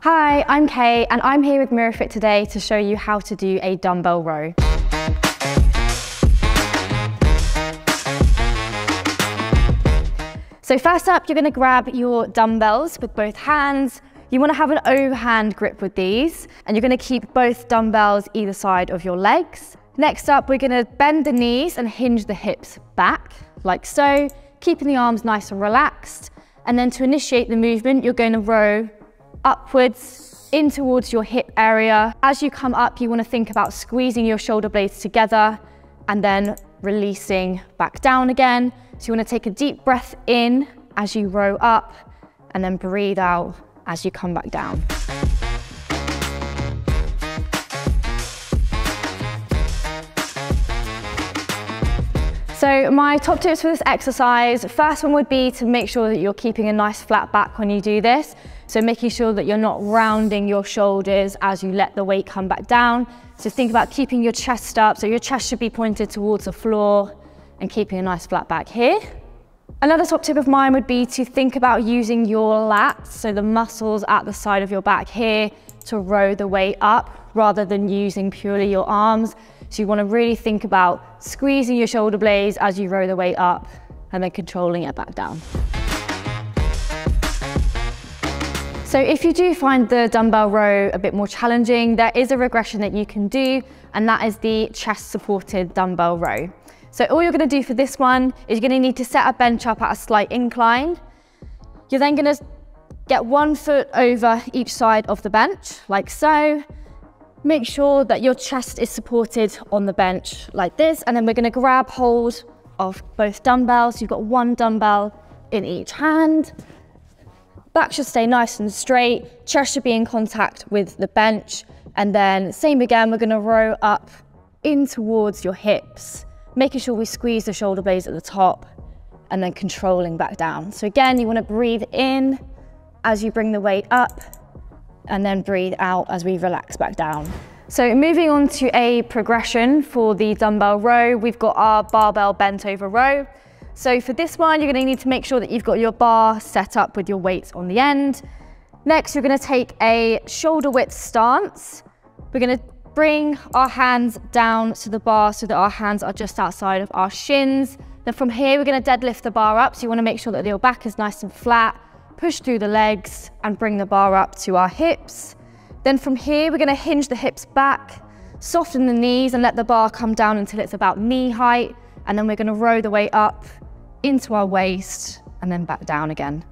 Hi, I'm Kay and I'm here with Mirafit today to show you how to do a dumbbell row. So first up, you're going to grab your dumbbells with both hands. You want to have an overhand grip with these, and you're going to keep both dumbbells either side of your legs. Next up, we're going to bend the knees and hinge the hips back, like so, keeping the arms nice and relaxed. And then to initiate the movement, you're going to row upwards in towards your hip area. As you come up, you want to think about squeezing your shoulder blades together and then releasing back down again. So you want to take a deep breath in as you row up and then breathe out as you come back down. So my top tips for this exercise, first one would be to make sure that you're keeping a nice flat back when you do this. So making sure that you're not rounding your shoulders as you let the weight come back down. So think about keeping your chest up. So your chest should be pointed towards the floor and keeping a nice flat back here. Another top tip of mine would be to think about using your lats, so the muscles at the side of your back here, to row the weight up rather than using purely your arms. So you want to really think about squeezing your shoulder blades as you row the weight up and then controlling it back down. So if you do find the dumbbell row a bit more challenging, there is a regression that you can do, and that is the chest supported dumbbell row. So all you're going to do for this one is you're going to need to set a bench up at a slight incline. You're then going to get 1 foot over each side of the bench, like so. Make sure that your chest is supported on the bench like this, and then we're going to grab hold of both dumbbells. You've got 1 dumbbell in each hand. Back should stay nice and straight, chest should be in contact with the bench, and then same again, we're going to row up in towards your hips, making sure we squeeze the shoulder blades at the top and then controlling back down. So again, you want to breathe in as you bring the weight up and then breathe out as we relax back down. So moving on to a progression for the dumbbell row, we've got our barbell bent over row. So for this one, you're going to need to make sure that you've got your bar set up with your weights on the end. Next, you're going to take a shoulder width stance. We're going to bring our hands down to the bar so that our hands are just outside of our shins. Then from here, we're going to deadlift the bar up. So you want to make sure that your back is nice and flat. Push through the legs and bring the bar up to our hips. Then from here, we're going to hinge the hips back, soften the knees and let the bar come down until it's about knee height. And then we're going to row the weight up into our waist and then back down again.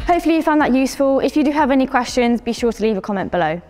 Hopefully you found that useful. If you do have any questions, be sure to leave a comment below.